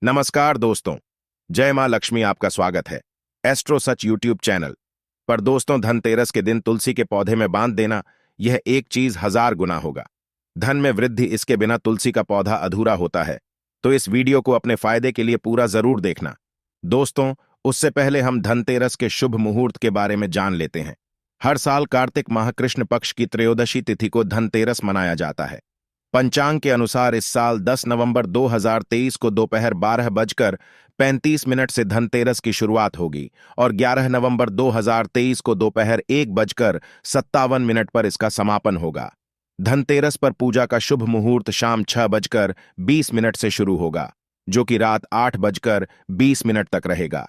नमस्कार दोस्तों, जय मां लक्ष्मी। आपका स्वागत है एस्ट्रो सच यूट्यूब चैनल पर। दोस्तों, धनतेरस के दिन तुलसी के पौधे में बांध देना, यह एक चीज 1000 गुना होगा। धन में वृद्धि, इसके बिना तुलसी का पौधा अधूरा होता है। तो इस वीडियो को अपने फायदे के लिए पूरा जरूर देखना। दोस्तों, उससे पहले हम धनतेरस के शुभ मुहूर्त के बारे में जान लेते हैं। हर साल कार्तिक माह कृष्ण पक्ष की त्रयोदशी तिथि को धनतेरस मनाया जाता है। पंचांग के अनुसार इस साल 10 नवंबर 2023 को दोपहर 12:35 से धनतेरस की शुरुआत होगी और 11 नवंबर 2023 को दोपहर 1:57 पर इसका समापन होगा। धनतेरस पर पूजा का शुभ मुहूर्त शाम 6:20 से शुरू होगा, जो कि रात 8:20 तक रहेगा।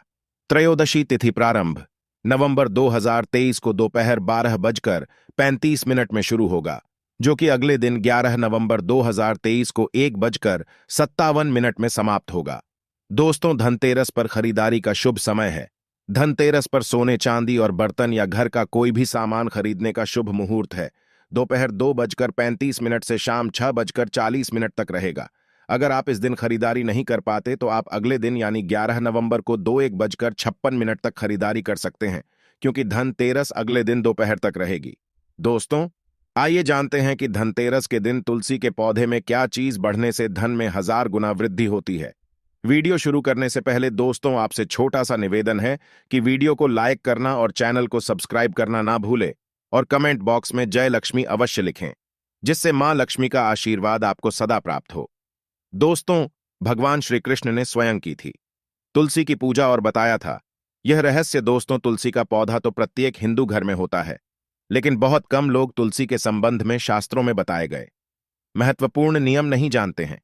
त्रयोदशी तिथि प्रारंभ नवंबर 2023 को दोपहर 12:35 में शुरू होगा, जो कि अगले दिन 11 नवंबर 2023 को 1:57 में समाप्त होगा। दोस्तों, धनतेरस पर खरीदारी का शुभ समय है। धनतेरस पर सोने, चांदी और बर्तन या घर का कोई भी सामान खरीदने का शुभ मुहूर्त है। दोपहर 2:35 से शाम 6:40 तक रहेगा। अगर आप इस दिन खरीदारी नहीं कर पाते तो आप अगले दिन यानी 11 नवंबर को 1:56 तक खरीदारी कर सकते हैं, क्योंकि धनतेरस अगले दिन दोपहर तक रहेगी। दोस्तों, आइए जानते हैं कि धनतेरस के दिन तुलसी के पौधे में क्या चीज बढ़ने से धन में 1000 गुना वृद्धि होती है। वीडियो शुरू करने से पहले दोस्तों, आपसे छोटा सा निवेदन है कि वीडियो को लाइक करना और चैनल को सब्सक्राइब करना ना भूलें और कमेंट बॉक्स में जय लक्ष्मी अवश्य लिखें, जिससे मां लक्ष्मी का आशीर्वाद आपको सदा प्राप्त हो। दोस्तों, भगवान श्री कृष्ण ने स्वयं की थी तुलसी की पूजा और बताया था यह रहस्य। दोस्तों, तुलसी का पौधा तो प्रत्येक हिंदू घर में होता है, लेकिन बहुत कम लोग तुलसी के संबंध में शास्त्रों में बताए गए महत्वपूर्ण नियम नहीं जानते हैं।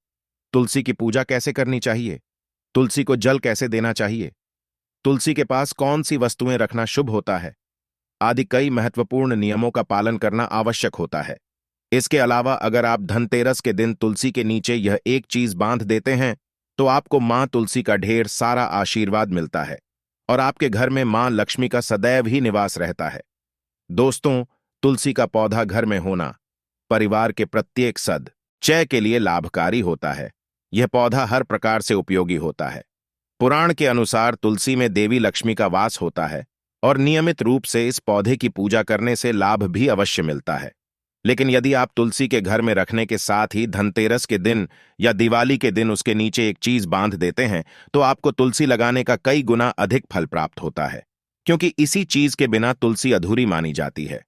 तुलसी की पूजा कैसे करनी चाहिए, तुलसी को जल कैसे देना चाहिए, तुलसी के पास कौन सी वस्तुएं रखना शुभ होता है आदि कई महत्वपूर्ण नियमों का पालन करना आवश्यक होता है। इसके अलावा अगर आप धनतेरस के दिन तुलसी के नीचे यह एक चीज बांध देते हैं तो आपको मां तुलसी का ढेर सारा आशीर्वाद मिलता है और आपके घर में मां लक्ष्मी का सदैव ही निवास रहता है। दोस्तों, तुलसी का पौधा घर में होना परिवार के प्रत्येक सदस्य के लिए लाभकारी होता है। यह पौधा हर प्रकार से उपयोगी होता है। पुराण के अनुसार तुलसी में देवी लक्ष्मी का वास होता है और नियमित रूप से इस पौधे की पूजा करने से लाभ भी अवश्य मिलता है। लेकिन यदि आप तुलसी के घर में रखने के साथ ही धनतेरस के दिन या दिवाली के दिन उसके नीचे एक चीज बांध देते हैं तो आपको तुलसी लगाने का कई गुना अधिक फल प्राप्त होता है, क्योंकि इसी चीज के बिना तुलसी अधूरी मानी जाती है।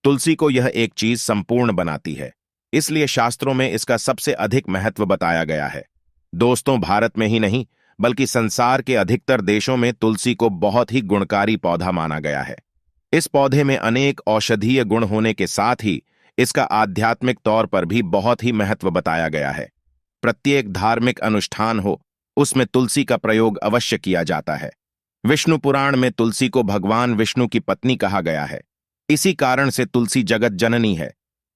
तुलसी को यह एक चीज संपूर्ण बनाती है, इसलिए शास्त्रों में इसका सबसे अधिक महत्व बताया गया है। दोस्तों, भारत में ही नहीं बल्कि संसार के अधिकतर देशों में तुलसी को बहुत ही गुणकारी पौधा माना गया है। इस पौधे में अनेक औषधीय गुण होने के साथ ही इसका आध्यात्मिक तौर पर भी बहुत ही महत्व बताया गया है। प्रत्येक धार्मिक अनुष्ठान हो, उसमें तुलसी का प्रयोग अवश्य किया जाता है। विष्णु पुराण में तुलसी को भगवान विष्णु की पत्नी कहा गया है। इसी कारण से तुलसी जगत जननी है।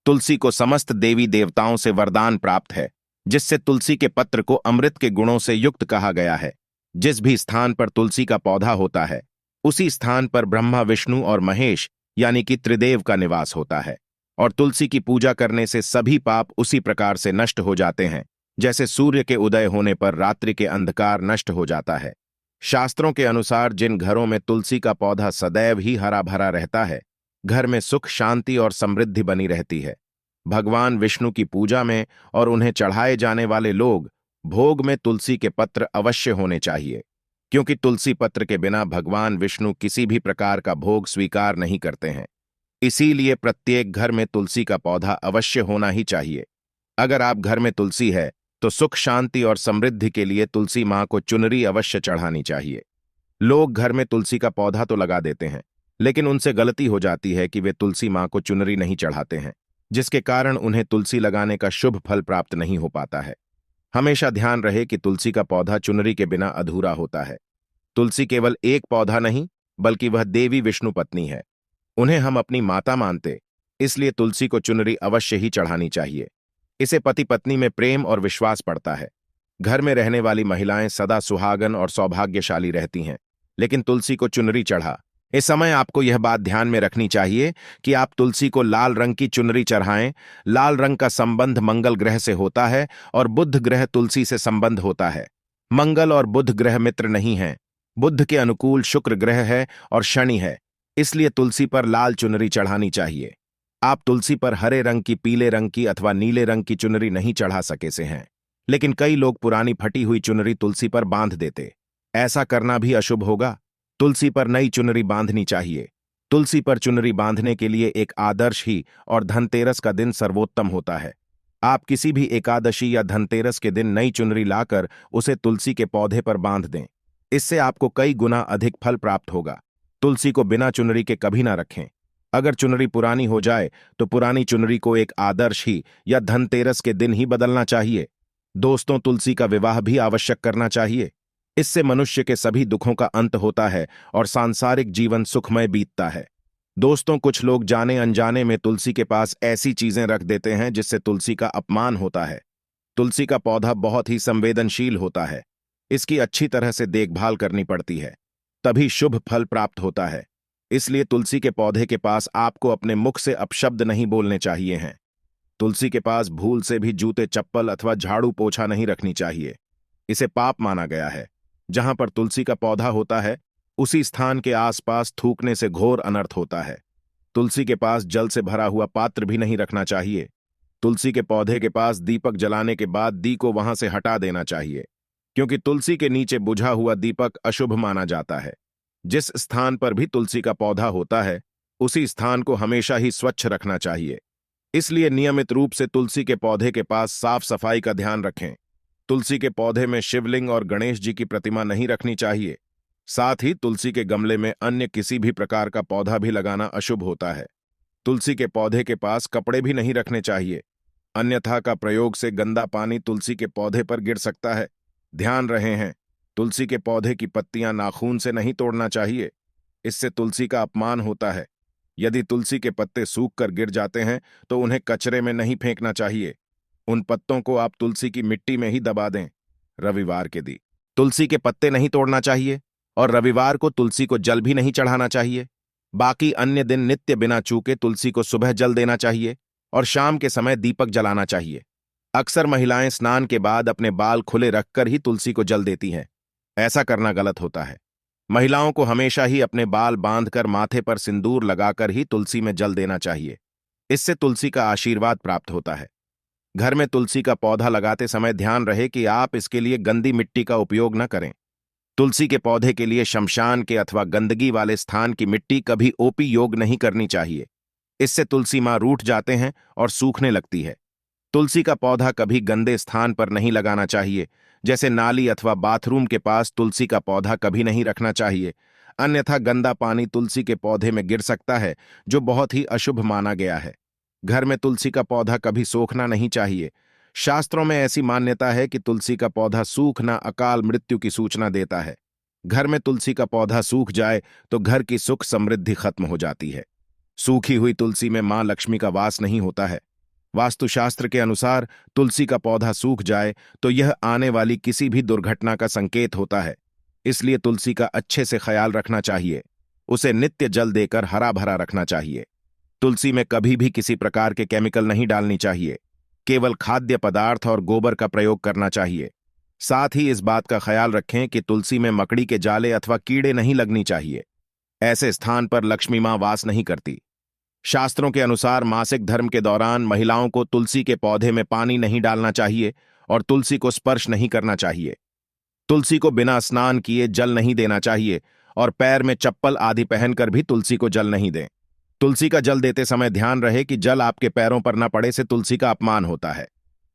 तुलसी को समस्त देवी देवताओं से वरदान प्राप्त है, जिससे तुलसी के पत्र को अमृत के गुणों से युक्त कहा गया है। जिस भी स्थान पर तुलसी का पौधा होता है, उसी स्थान पर ब्रह्मा, विष्णु और महेश यानी कि त्रिदेव का निवास होता है। और तुलसी की पूजा करने से सभी पाप उसी प्रकार से नष्ट हो जाते हैं, जैसे सूर्य के उदय होने पर रात्रि के अंधकार नष्ट हो जाता है। शास्त्रों के अनुसार जिन घरों में तुलसी का पौधा सदैव ही हरा भरा रहता है, घर में सुख, शांति और समृद्धि बनी रहती है। भगवान विष्णु की पूजा में और उन्हें चढ़ाए जाने वाले लोग भोग में तुलसी के पत्र अवश्य होने चाहिए, क्योंकि तुलसी पत्र के बिना भगवान विष्णु किसी भी प्रकार का भोग स्वीकार नहीं करते हैं। इसीलिए प्रत्येक घर में तुलसी का पौधा अवश्य होना ही चाहिए। अगर आप घर में तुलसी है तो सुख, शांति और समृद्धि के लिए तुलसी मां को चुनरी अवश्य चढ़ानी चाहिए। लोग घर में तुलसी का पौधा तो लगा देते हैं, लेकिन उनसे गलती हो जाती है कि वे तुलसी मां को चुनरी नहीं चढ़ाते हैं, जिसके कारण उन्हें तुलसी लगाने का शुभ फल प्राप्त नहीं हो पाता है। हमेशा ध्यान रहे कि तुलसी का पौधा चुनरी के बिना अधूरा होता है। तुलसी केवल एक पौधा नहीं, बल्कि वह देवी विष्णु पत्नी है। उन्हें हम अपनी माता मानते, इसलिए तुलसी को चुनरी अवश्य ही चढ़ानी चाहिए। इसे पति पत्नी में प्रेम और विश्वास पड़ता है। घर में रहने वाली महिलाएं सदा सुहागन और सौभाग्यशाली रहती हैं। लेकिन तुलसी को चुनरी चढ़ा, इस समय आपको यह बात ध्यान में रखनी चाहिए कि आप तुलसी को लाल रंग की चुनरी चढ़ाएं। लाल रंग का संबंध मंगल ग्रह से होता है और बुध ग्रह तुलसी से संबंध होता है। मंगल और बुध ग्रह मित्र नहीं हैं। बुध के अनुकूल शुक्र ग्रह है और शनि है, इसलिए तुलसी पर लाल चुनरी चढ़ानी चाहिए। आप तुलसी पर हरे रंग की, पीले रंग की अथवा नीले रंग की चुनरी नहीं चढ़ा सके से हैं, लेकिन कई लोग पुरानी फटी हुई चुनरी तुलसी पर बांध देते। ऐसा करना भी अशुभ होगा। तुलसी पर नई चुनरी बांधनी चाहिए। तुलसी पर चुनरी बांधने के लिए एक आदर्श ही और धनतेरस का दिन सर्वोत्तम होता है। आप किसी भी एकादशी या धनतेरस के दिन नई चुनरी लाकर उसे तुलसी के पौधे पर बांध दें। इससे आपको कई गुना अधिक फल प्राप्त होगा। तुलसी को बिना चुनरी के कभी ना रखें। अगर चुनरी पुरानी हो जाए तो पुरानी चुनरी को एक आदर्श ही या धनतेरस के दिन ही बदलना चाहिए। दोस्तों, तुलसी का विवाह भी आवश्यक करना चाहिए। इससे मनुष्य के सभी दुखों का अंत होता है और सांसारिक जीवन सुखमय बीतता है। दोस्तों, कुछ लोग जाने अनजाने में तुलसी के पास ऐसी चीजें रख देते हैं जिससे तुलसी का अपमान होता है। तुलसी का पौधा बहुत ही संवेदनशील होता है। इसकी अच्छी तरह से देखभाल करनी पड़ती है, तभी शुभ फल प्राप्त होता है। इसलिए तुलसी के पौधे के पास आपको अपने मुख से अपशब्द नहीं बोलने चाहिए हैं। तुलसी के पास भूल से भी जूते, चप्पल अथवा झाड़ू पोछा नहीं रखनी चाहिए। इसे पाप माना गया है। जहां पर तुलसी का पौधा होता है, उसी स्थान के आसपास थूकने से घोर अनर्थ होता है। तुलसी के पास जल से भरा हुआ पात्र भी नहीं रखना चाहिए। तुलसी के पौधे के पास दीपक जलाने के बाद दी को वहां से हटा देना चाहिए, क्योंकि तुलसी के नीचे बुझा हुआ दीपक अशुभ माना जाता है। जिस स्थान पर भी तुलसी का पौधा होता है, उसी स्थान को हमेशा ही स्वच्छ रखना चाहिए। इसलिए नियमित रूप से तुलसी के पौधे के पास साफ सफाई का ध्यान रखें। तुलसी के पौधे में शिवलिंग और गणेश जी की प्रतिमा नहीं रखनी चाहिए। साथ ही तुलसी के गमले में अन्य किसी भी प्रकार का पौधा भी लगाना अशुभ होता है। तुलसी के पौधे के पास कपड़े भी नहीं रखने चाहिए, अन्यथा का प्रयोग से गंदा पानी तुलसी के पौधे पर गिर सकता है। ध्यान रहे हैं, तुलसी के पौधे की पत्तियां नाखून से नहीं तोड़ना चाहिए, इससे तुलसी का अपमान होता है। यदि तुलसी के पत्ते सूख कर गिर जाते हैं तो उन्हें कचरे में नहीं फेंकना चाहिए। उन पत्तों को आप तुलसी की मिट्टी में ही दबा दें। रविवार के दिन तुलसी के पत्ते नहीं तोड़ना चाहिए और रविवार को तुलसी को जल भी नहीं चढ़ाना चाहिए। बाकी अन्य दिन नित्य बिना चूके तुलसी को सुबह जल देना चाहिए और शाम के समय दीपक जलाना चाहिए। अक्सर महिलाएं स्नान के बाद अपने बाल खुले रखकर ही तुलसी को जल देती हैं। ऐसा करना गलत होता है। महिलाओं को हमेशा ही अपने बाल बांधकर माथे पर सिंदूर लगाकर ही तुलसी में जल देना चाहिए। इससे तुलसी का आशीर्वाद प्राप्त होता है। घर में तुलसी का पौधा लगाते समय ध्यान रहे कि आप इसके लिए गंदी मिट्टी का उपयोग न करें। तुलसी के पौधे के लिए शमशान के अथवा गंदगी वाले स्थान की मिट्टी कभी ओपी योग नहीं करनी चाहिए। इससे तुलसी मां रूठ जाते हैं और सूखने लगती है। तुलसी का पौधा कभी गंदे स्थान पर नहीं लगाना चाहिए, जैसे नाली अथवा बाथरूम के पास तुलसी का पौधा कभी नहीं रखना चाहिए, अन्यथा गंदा पानी तुलसी के पौधे में गिर सकता है, जो बहुत ही अशुभ माना गया है। घर में तुलसी का पौधा कभी सूखना नहीं चाहिए। शास्त्रों में ऐसी मान्यता है कि तुलसी का पौधा सूखना अकाल मृत्यु की सूचना देता है। घर में तुलसी का पौधा सूख जाए तो घर की सुख समृद्धि खत्म हो जाती है। सूखी हुई तुलसी में मां लक्ष्मी का वास नहीं होता है। वास्तुशास्त्र के अनुसार तुलसी का पौधा सूख जाए तो यह आने वाली किसी भी दुर्घटना का संकेत होता है। इसलिए तुलसी का अच्छे से ख्याल रखना चाहिए। उसे नित्य जल देकर हरा भरा रखना चाहिए। तुलसी में कभी भी किसी प्रकार के केमिकल नहीं डालनी चाहिए। केवल खाद्य पदार्थ और गोबर का प्रयोग करना चाहिए। साथ ही इस बात का ख्याल रखें कि तुलसी में मकड़ी के जाले अथवा कीड़े नहीं लगनी चाहिए। ऐसे स्थान पर लक्ष्मी मां वास नहीं करती। शास्त्रों के अनुसार मासिक धर्म के दौरान महिलाओं को तुलसी के पौधे में पानी नहीं डालना चाहिए और तुलसी को स्पर्श नहीं करना चाहिए। तुलसी को बिना स्नान किए जल नहीं देना चाहिए और पैर में चप्पल आदि पहनकर भी तुलसी को जल नहीं दें। तुलसी का जल देते समय ध्यान रहे कि जल आपके पैरों पर न पड़े से तुलसी का अपमान होता है।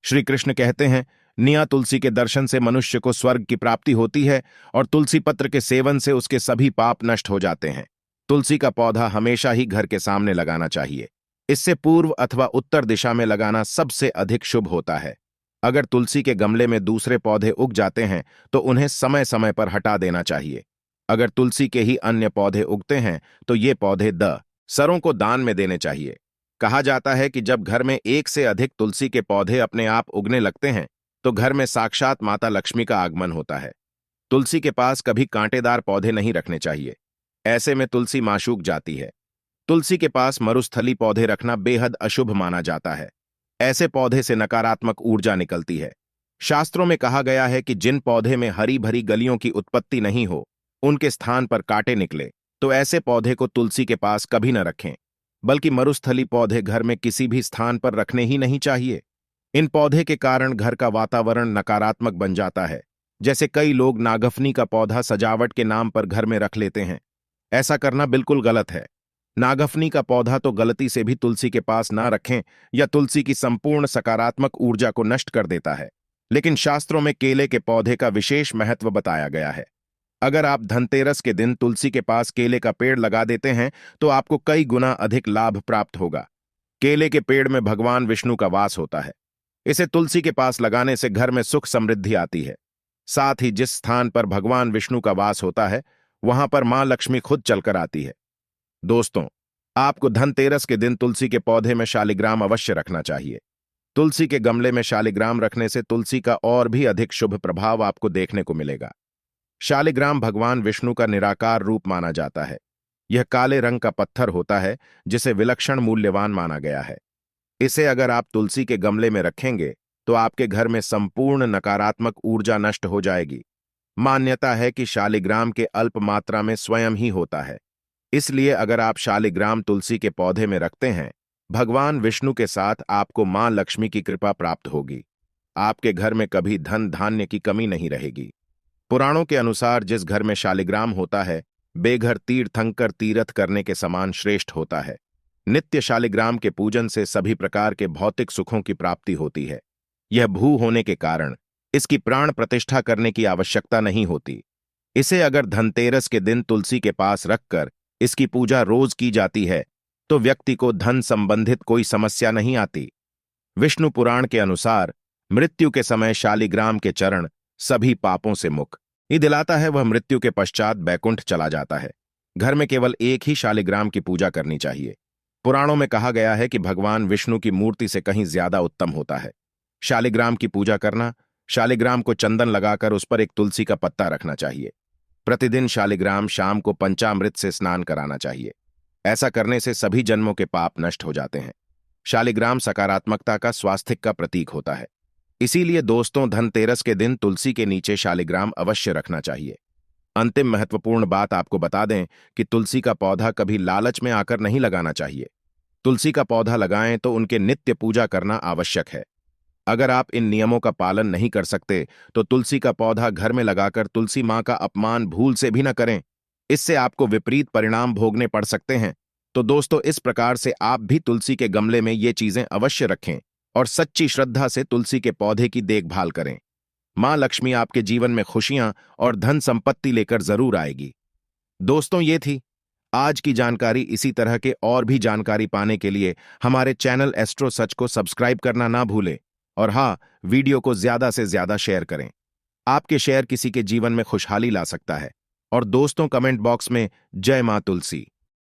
श्री कृष्ण कहते हैं, निया तुलसी के दर्शन से मनुष्य को स्वर्ग की प्राप्ति होती है और तुलसी पत्र के सेवन से उसके सभी पाप नष्ट हो जाते हैं। तुलसी का पौधा हमेशा ही घर के सामने लगाना चाहिए। इससे पूर्व अथवा उत्तर दिशा में लगाना सबसे अधिक शुभ होता है। अगर तुलसी के गमले में दूसरे पौधे उग जाते हैं तो उन्हें समय समय पर हटा देना चाहिए। अगर तुलसी के ही अन्य पौधे उगते हैं तो ये पौधे सरों को दान में देने चाहिए। कहा जाता है कि जब घर में एक से अधिक तुलसी के पौधे अपने आप उगने लगते हैं तो घर में साक्षात माता लक्ष्मी का आगमन होता है। तुलसी के पास कभी कांटेदार पौधे नहीं रखने चाहिए, ऐसे में तुलसी माशूक जाती है। तुलसी के पास मरुस्थली पौधे रखना बेहद अशुभ माना जाता है। ऐसे पौधे से नकारात्मक ऊर्जा निकलती है। शास्त्रों में कहा गया है कि जिन पौधे में हरी भरी गलियों की उत्पत्ति नहीं हो, उनके स्थान पर कांटे निकले, तो ऐसे पौधे को तुलसी के पास कभी न रखें, बल्कि मरुस्थली पौधे घर में किसी भी स्थान पर रखने ही नहीं चाहिए। इन पौधे के कारण घर का वातावरण नकारात्मक बन जाता है। जैसे कई लोग नागफनी का पौधा सजावट के नाम पर घर में रख लेते हैं। ऐसा करना बिल्कुल गलत है। नागफनी का पौधा तो गलती से भी तुलसी के पास ना रखें, या तुलसी की संपूर्ण सकारात्मक ऊर्जा को नष्ट कर देता है। लेकिन शास्त्रों में केले के पौधे का विशेष महत्व बताया गया है। अगर आप धनतेरस के दिन तुलसी के पास केले का पेड़ लगा देते हैं, तो आपको कई गुना अधिक लाभ प्राप्त होगा। केले के पेड़ में भगवान विष्णु का वास होता है। इसे तुलसी के पास लगाने से घर में सुख समृद्धि आती है। साथ ही जिस स्थान पर भगवान विष्णु का वास होता है, वहां पर मां लक्ष्मी खुद चलकर आती है। दोस्तों, आपको धनतेरस के दिन तुलसी के पौधे में शालिग्राम अवश्य रखना चाहिए। तुलसी के गमले में शालिग्राम रखने से तुलसी का और भी अधिक शुभ प्रभाव आपको देखने को मिलेगा। शालिग्राम भगवान विष्णु का निराकार रूप माना जाता है। यह काले रंग का पत्थर होता है, जिसे विलक्षण मूल्यवान माना गया है। इसे अगर आप तुलसी के गमले में रखेंगे, तो आपके घर में संपूर्ण नकारात्मक ऊर्जा नष्ट हो जाएगी। मान्यता है कि शालिग्राम के अल्प मात्रा में स्वयं ही होता है। इसलिए अगर आप शालिग्राम तुलसी के पौधे में रखते हैं, भगवान विष्णु के साथ आपको मां लक्ष्मी की कृपा प्राप्त होगी। आपके घर में कभी धन धान्य की कमी नहीं रहेगी। पुराणों के अनुसार जिस घर में शालिग्राम होता है, बेघर तीर्थंकर तीर्थ करने के समान श्रेष्ठ होता है। नित्य शालिग्राम के पूजन से सभी प्रकार के भौतिक सुखों की प्राप्ति होती है। यह भू होने के कारण इसकी प्राण प्रतिष्ठा करने की आवश्यकता नहीं होती। इसे अगर धनतेरस के दिन तुलसी के पास रखकर इसकी पूजा रोज की जाती है, तो व्यक्ति को धन संबंधित कोई समस्या नहीं आती। विष्णु पुराण के अनुसार मृत्यु के समय शालिग्राम के चरण सभी पापों से मुक्ति दिलाता है। वह मृत्यु के पश्चात बैकुंठ चला जाता है। घर में केवल एक ही शालिग्राम की पूजा करनी चाहिए। पुराणों में कहा गया है कि भगवान विष्णु की मूर्ति से कहीं ज्यादा उत्तम होता है शालिग्राम की पूजा करना। शालिग्राम को चंदन लगाकर उस पर एक तुलसी का पत्ता रखना चाहिए। प्रतिदिन शालिग्राम शाम को पंचामृत से स्नान कराना चाहिए। ऐसा करने से सभी जन्मों के पाप नष्ट हो जाते हैं। शालिग्राम सकारात्मकता का स्वास्थ्य का प्रतीक होता है। इसीलिए दोस्तों, धनतेरस के दिन तुलसी के नीचे शालिग्राम अवश्य रखना चाहिए। अंतिम महत्वपूर्ण बात आपको बता दें कि तुलसी का पौधा कभी लालच में आकर नहीं लगाना चाहिए। तुलसी का पौधा लगाएं तो उनके नित्य पूजा करना आवश्यक है। अगर आप इन नियमों का पालन नहीं कर सकते, तो तुलसी का पौधा घर में लगाकर तुलसी मां का अपमान भूल से भी न करें। इससे आपको विपरीत परिणाम भोगने पड़ सकते हैं। तो दोस्तों, इस प्रकार से आप भी तुलसी के गमले में ये चीजें अवश्य रखें और सच्ची श्रद्धा से तुलसी के पौधे की देखभाल करें। मां लक्ष्मी आपके जीवन में खुशियां और धन संपत्ति लेकर जरूर आएगी। दोस्तों, ये थी आज की जानकारी। इसी तरह के और भी जानकारी पाने के लिए हमारे चैनल एस्ट्रो सच को सब्सक्राइब करना ना भूलें। और हाँ, वीडियो को ज्यादा से ज्यादा शेयर करें। आपके शेयर किसी के जीवन में खुशहाली ला सकता है। और दोस्तों, कमेंट बॉक्स में जय मां तुलसी